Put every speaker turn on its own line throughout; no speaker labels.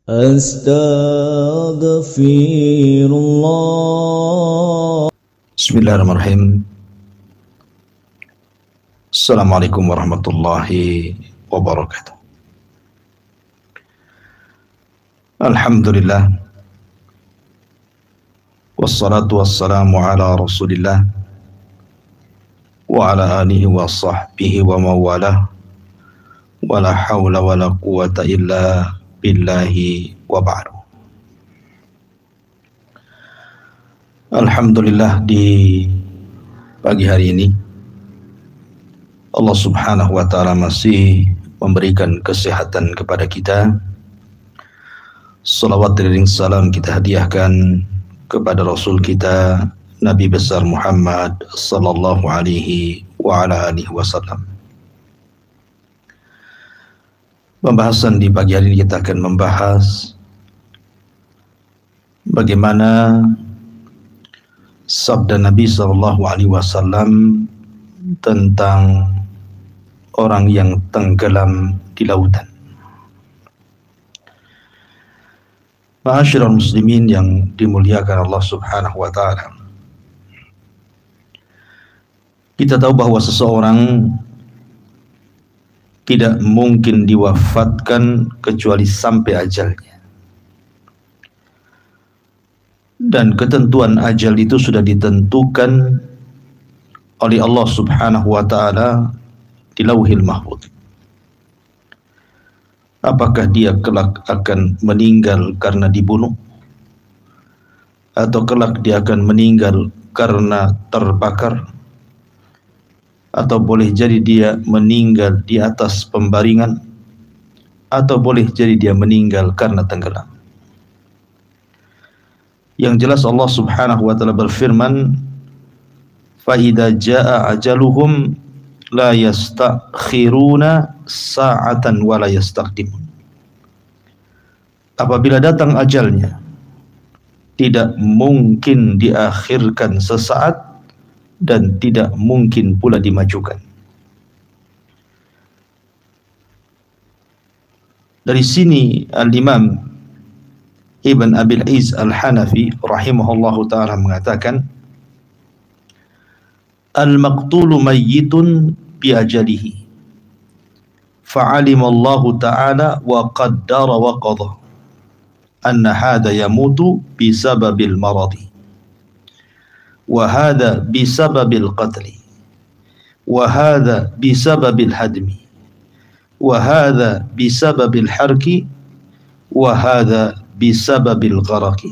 Astaghfirullah. Bismillahirrahmanirrahim. Assalamualaikum warahmatullahi wabarakatuh. Alhamdulillah. Wassalatu wassalamu ala Rasulillah wa ala alihi wa sahbihi wa mawalah. Wala hawla wala quwata illa billahi wa ba'du. Alhamdulillah, di pagi hari ini Allah subhanahu wa ta'ala masih memberikan kesehatan kepada kita. Salawat dan salam kita hadiahkan kepada Rasul kita Nabi besar Muhammad sallallahu alaihi wa ala alihi wasallam. Pembahasan di pagi hari ini kita akan membahas bagaimana sabda Nabi sallallahu alaihi wasallam tentang orang yang tenggelam di lautan. Ma'asyiral muslimin yang dimuliakan Allah subhanahu wa ta'ala, kita tahu bahwa seseorang tidak mungkin diwafatkan kecuali sampai ajalnya, dan ketentuan ajal itu sudah ditentukan oleh Allah subhanahu wa ta'ala di Lauhil Mahfuz. Apakah dia kelak akan meninggal karena dibunuh, atau kelak dia akan meninggal karena terbakar, atau boleh jadi dia meninggal di atas pembaringan, atau boleh jadi dia meninggal karena tenggelam. Yang jelas Allah subhanahu wa ta'ala berfirman, فَإِذَا جَاءَ أَجَلُهُمْ لَا يَسْتَأْخِرُونَ سَاعَةً وَلَا يَسْتَقْدِمُونَ. Apabila datang ajalnya, tidak mungkin diakhirkan sesaat dan tidak mungkin pula dimajukan. Dari sini Al-Imam Ibn Abil Izz Al-Hanafi rahimahullahu ta'ala mengatakan, al-maqtulu mayyitun biajalihi fa'alimallahu ta'ala wa qaddara wa qadha anna hadha yamutu bisababil maradi wa hadha bisababil qatli wa hadha bisababil hadmi wa hadha bisababil harki wa hadha bisababil gharaqi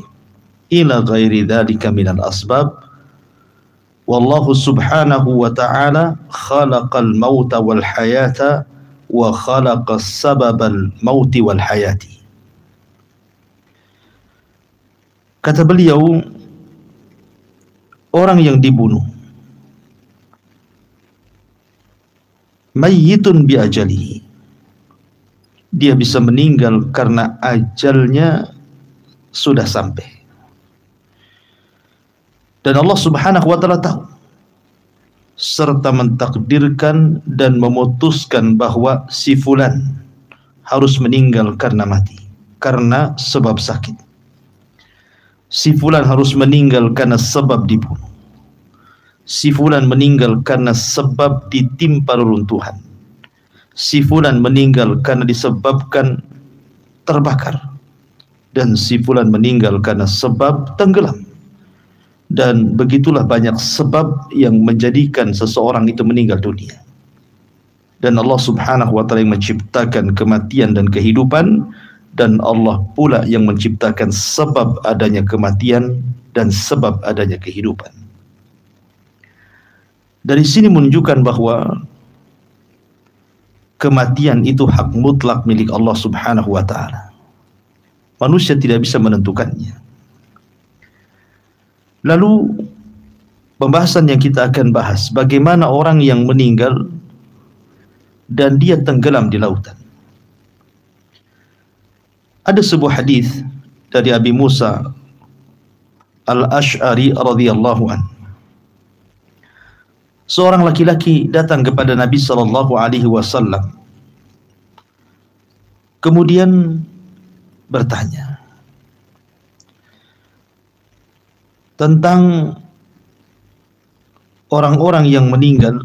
ila ghairi dhalika minal asbab. Wallahu subhanahu wa ta'ala khalaqal mauta wal hayata wa khalaqas sababal mauti wal hayati. Kata beliau, orang yang dibunuh mayyitun bi ajalihi, dia bisa meninggal karena ajalnya sudah sampai. Dan Allah subhanahu wa ta'ala tahu serta mentakdirkan dan memutuskan bahwa si fulan harus meninggal karena mati, karena sebab sakit. Si fulan harus meninggal karena sebab dibunuh. Si fulan meninggal karena sebab ditimpa reruntuhan. Si fulan meninggal karena disebabkan terbakar. Dan si fulan meninggal karena sebab tenggelam. Dan begitulah banyak sebab yang menjadikan seseorang itu meninggal dunia. Dan Allah subhanahu wa ta'ala yang menciptakan kematian dan kehidupan, dan Allah pula yang menciptakan sebab adanya kematian dan sebab adanya kehidupan. Dari sini menunjukkan bahwa kematian itu hak mutlak milik Allah subhanahu wa ta'ala. Manusia tidak bisa menentukannya. Lalu pembahasan yang kita akan bahas, bagaimana orang yang meninggal dan dia tenggelam di lautan. Ada sebuah hadis dari Abi Musa Al-Ash'ari radhiyallahu anhu. Seorang laki-laki datang kepada Nabi sallallahu alaihi wasallam. Kemudian bertanya tentang orang-orang yang meninggal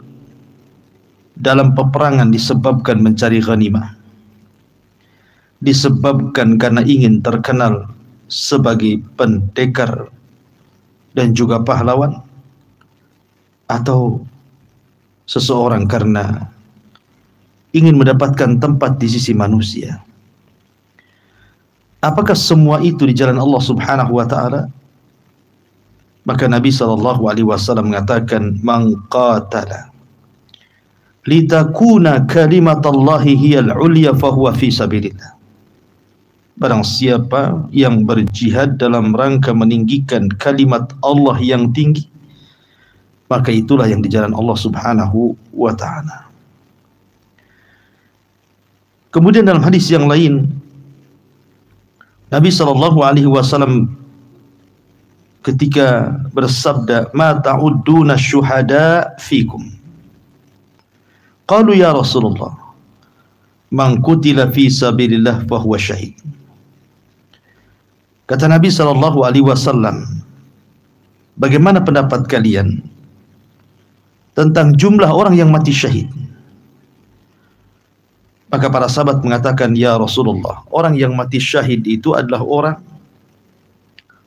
dalam peperangan disebabkan mencari ghanimah, disebabkan karena ingin terkenal sebagai pendekar dan juga pahlawan, atau seseorang karena ingin mendapatkan tempat di sisi manusia. Apakah semua itu di jalan Allah Subhanahu wa taala? Maka Nabi SAW mengatakan, "Man qatala litakuna kalimatallahi hiyal ulya fahuwa fi sabilillah." Barang siapa yang berjihad dalam rangka meninggikan kalimat Allah yang tinggi, maka itulah yang di jalan Allah Subhanahu wa taala. Kemudian dalam hadis yang lain, Nabi SAW ketika bersabda, "Ma ta'udduna syuhada fikum?" Qalu ya Rasulullah, "Man qutila fi sabilillah fahuwa syahid." Kata Nabi SAW, bagaimana pendapat kalian tentang jumlah orang yang mati syahid? Maka para sahabat mengatakan, "Ya Rasulullah, orang yang mati syahid itu adalah orang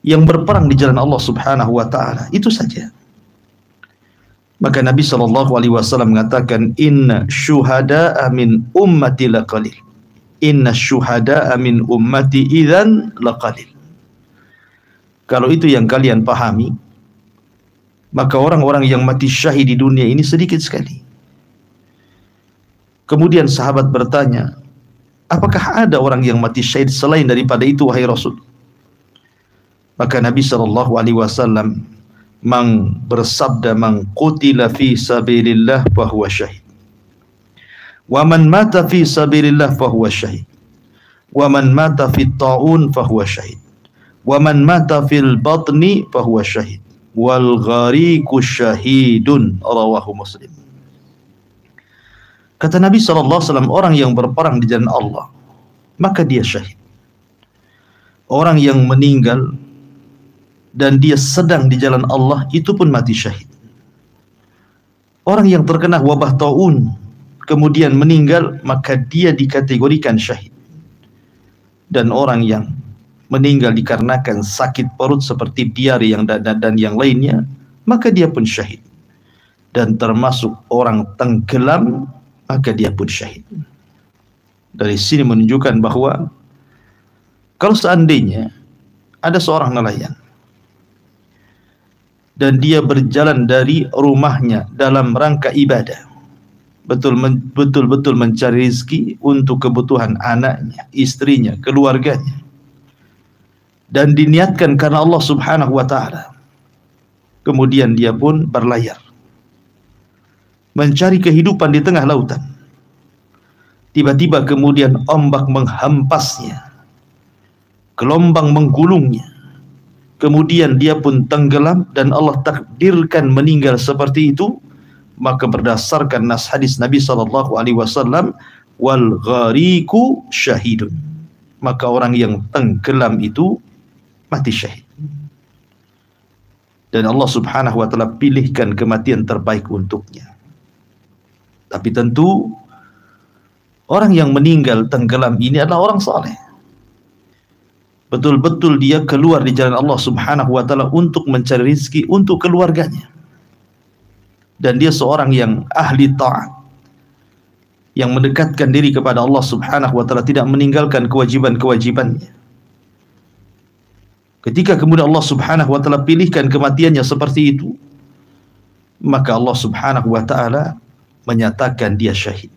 yang berperang di jalan Allah Subhanahu wa taala, itu saja." Maka Nabi SAW mengatakan, "Inna syuhada'a min ummati laqalil. Inna syuhada'a min ummati idzan laqalil." Kalau itu yang kalian pahami, maka orang-orang yang mati syahid di dunia ini sedikit sekali. Kemudian sahabat bertanya, "Apakah ada orang yang mati syahid selain daripada itu, wahai Rasul?" Maka Nabi SAW bersabda, "Man qutila fi sabilillah fahuwa syahid. Wa man mata fi sabilillah fahuwa syahid. Wa man mata fi ta'un fahuwa syahid. Wa man mata fil batni fahuwa syahid. Wal ghariqu syahidun." Rawahu Muslim. Kata Nabi SAW, orang yang berperang di jalan Allah, maka dia syahid. Orang yang meninggal dan dia sedang di jalan Allah, itu pun mati syahid. Orang yang terkena wabah taun kemudian meninggal, maka dia dikategorikan syahid. Dan orang yang meninggal dikarenakan sakit perut seperti diare dan yang lainnya, maka dia pun syahid. Dan termasuk orang tenggelam, maka dia pun syahid. Dari sini menunjukkan bahwa kalau seandainya ada seorang nelayan dan dia berjalan dari rumahnya dalam rangka ibadah, betul-betul mencari rezeki untuk kebutuhan anaknya, istrinya, keluarganya, dan diniatkan karena Allah Subhanahu wa taala, kemudian dia pun berlayar mencari kehidupan di tengah lautan. Tiba-tiba kemudian ombak menghempasnya, gelombang menggulungnya, kemudian dia pun tenggelam dan Allah takdirkan meninggal seperti itu. Maka berdasarkan nas hadis Nabi SAW, "Wal ghariqu syahidun." Maka orang yang tenggelam itu mati syahid. Dan Allah Subhanahu wa taala pilihkan kematian terbaik untuknya. Tapi tentu orang yang meninggal tenggelam ini adalah orang saleh. Betul-betul dia keluar di jalan Allah Subhanahu wa taala untuk mencari rezeki untuk keluarganya. Dan dia seorang yang ahli taat, yang mendekatkan diri kepada Allah Subhanahu wa taala, tidak meninggalkan kewajiban-kewajibannya. Ketika kemudian Allah Subhanahu wa taala pilihkan kematiannya seperti itu, maka Allah Subhanahu wa taala menyatakan dia syahid.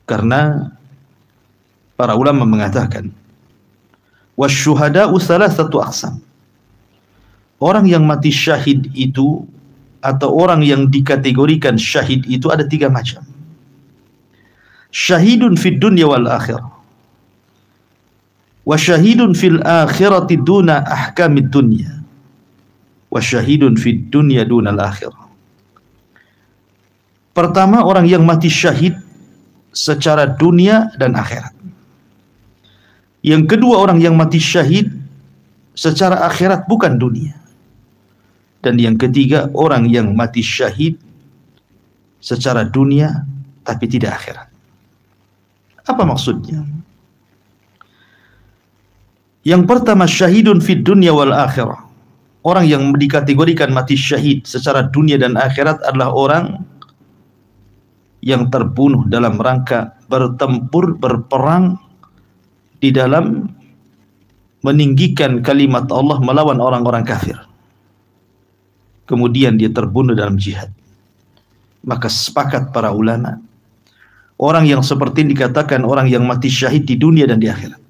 Karena para ulama mengatakan, wasyuhada'u thalathatu aqsam. Orang yang mati syahid itu, atau orang yang dikategorikan syahid itu, ada 3 macam. Syahidun fid dunya wal akhirah, wa syahidun fil akhirati duna ahkamid dunya, wa syahidun fid dunya dunal akhirah. Pertama, orang yang mati syahid secara dunia dan akhirat. Yang kedua, orang yang mati syahid secara akhirat bukan dunia. Dan yang ketiga, orang yang mati syahid secara dunia tapi tidak akhirat. Apa maksudnya? Yang pertama, syahidun fid dunya wal akhirah. Orang yang dikategorikan mati syahid secara dunia dan akhirat adalah orang yang terbunuh dalam rangka bertempur, berperang di dalam meninggikan kalimat Allah melawan orang-orang kafir. Kemudian dia terbunuh dalam jihad. Maka sepakat para ulama, orang yang seperti ini dikatakan orang yang mati syahid di dunia dan di akhirat.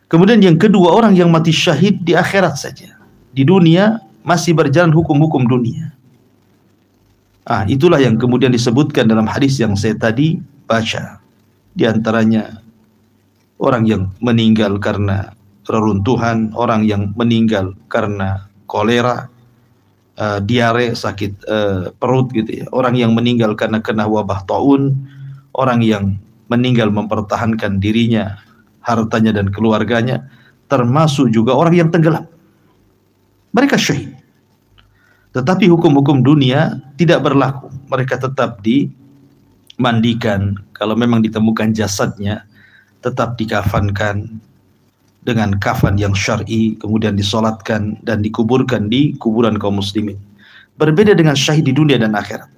Kemudian yang kedua, orang yang mati syahid di akhirat saja. Di dunia masih berjalan hukum-hukum dunia. Itulah yang kemudian disebutkan dalam hadis yang saya tadi baca. Di antaranya orang yang meninggal karena reruntuhan, orang yang meninggal karena kolera, diare, sakit perut gitu ya. Orang yang meninggal karena kena wabah taun, orang yang meninggal mempertahankan dirinya, hartanya dan keluarganya, termasuk juga orang yang tenggelam. Mereka syahid. Tetapi hukum-hukum dunia tidak berlaku. Mereka tetap dimandikan. Kalau memang ditemukan jasadnya, tetap dikafankan dengan kafan yang syar'i, kemudian disolatkan dan dikuburkan di kuburan kaum muslimin. Berbeda dengan syahid di dunia dan akhirat.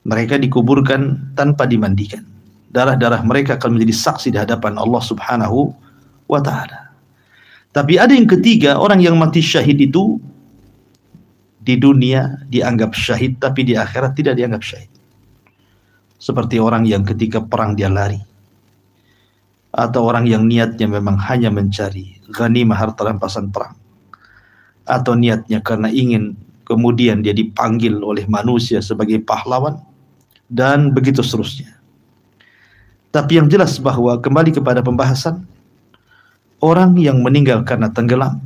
Mereka dikuburkan tanpa dimandikan. Darah-darah mereka akan menjadi saksi di hadapan Allah Subhanahu wa ta'ala. Tapi ada yang ketiga, orang yang mati syahid itu di dunia dianggap syahid, tapi di akhirat tidak dianggap syahid. Seperti orang yang ketika perang dia lari, atau orang yang niatnya memang hanya mencari ghanimah, harta rampasan perang, atau niatnya karena ingin kemudian dia dipanggil oleh manusia sebagai pahlawan, dan begitu seterusnya. Tapi yang jelas bahwa kembali kepada pembahasan, orang yang meninggal karena tenggelam,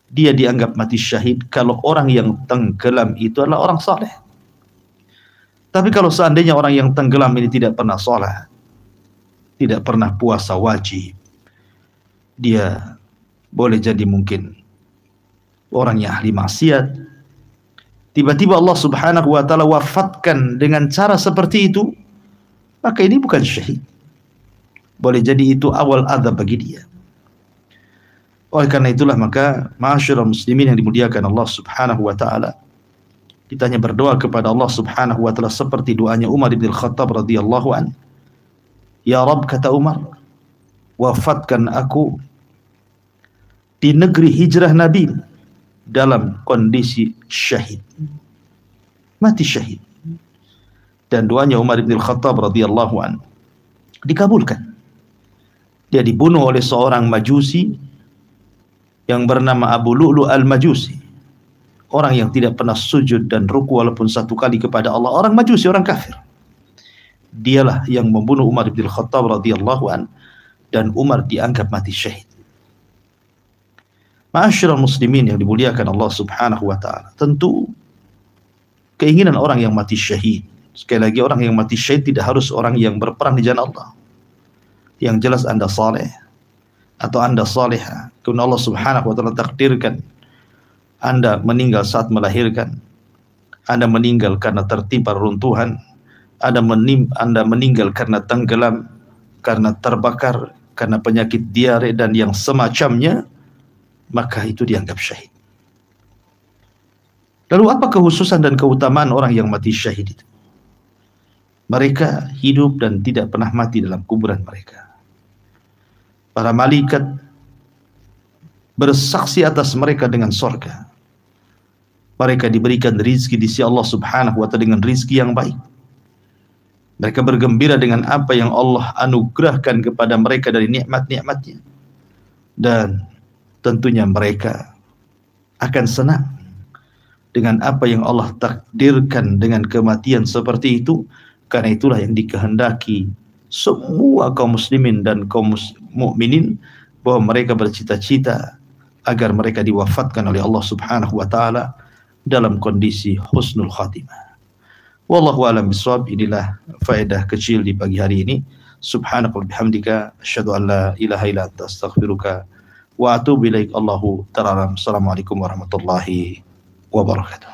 dia dianggap mati syahid kalau orang yang tenggelam itu adalah orang saleh. Tapi kalau seandainya orang yang tenggelam ini tidak pernah salat, tidak pernah puasa wajib, dia boleh jadi mungkin orang yang ahli maksiat, tiba-tiba Allah Subhanahu wa ta'ala wafatkan dengan cara seperti itu, maka ini bukan syahid. Boleh jadi itu awal azab bagi dia. Oleh karena itulah maka ma'asyiral muslimin yang dimuliakan Allah Subhanahu wa ta'ala, kita hanya berdoa kepada Allah Subhanahu wa ta'ala seperti doanya Umar bin Khattab radhiyallahu an. Ya Rabb, kata Umar, wafatkan aku di negeri hijrah Nabi dalam kondisi syahid, mati syahid. Dan doanya Umar bin Khattab radhiyallahu an dikabulkan. Dia dibunuh oleh seorang majusi yang bernama Abu Lu'lu' al-Majusi, orang yang tidak pernah sujud dan ruku walaupun satu kali kepada Allah, orang majusi, orang kafir. Dialah yang membunuh Umar bin Khattab radhiyallahu an, dan Umar dianggap mati syahid. Ma'asyiral muslimin yang dimuliakan Allah Subhanahu wa ta'ala, tentu keinginan orang yang mati syahid, sekali lagi orang yang mati syahid tidak harus orang yang berperang di jalan Allah. Yang jelas Anda saleh atau Anda salihah, karena Allah Subhanahu wa ta'ala takdirkan Anda meninggal saat melahirkan, Anda meninggal karena tertimpa runtuhan, Anda meninggal karena tenggelam, karena terbakar, karena penyakit diare dan yang semacamnya, maka itu dianggap syahid. Lalu apa kekhususan dan keutamaan orang yang mati syahid itu? Mereka hidup dan tidak pernah mati dalam kuburan mereka. Para malaikat bersaksi atas mereka dengan surga. Mereka diberikan rizki di sisi Allah Subhanahu wa ta'ala dengan rizki yang baik. Mereka bergembira dengan apa yang Allah anugerahkan kepada mereka dari nikmat-nikmatnya. Dan tentunya mereka akan senang dengan apa yang Allah takdirkan dengan kematian seperti itu. Karena itulah yang dikehendaki semua kaum muslimin dan kaum mukminin, bahwa mereka bercita-cita agar mereka diwafatkan oleh Allah Subhanahu wa ta'ala dalam kondisi husnul khatimah. Wallahu a'lam bishawab. Inilah faedah kecil di pagi hari ini. Subhanaka wa bihamdika asyhadu an la ilaha illa anta astaghfiruka wa atubu ilaik. Allahu ta'ala. Assalamualaikum warahmatullahi wabarakatuh.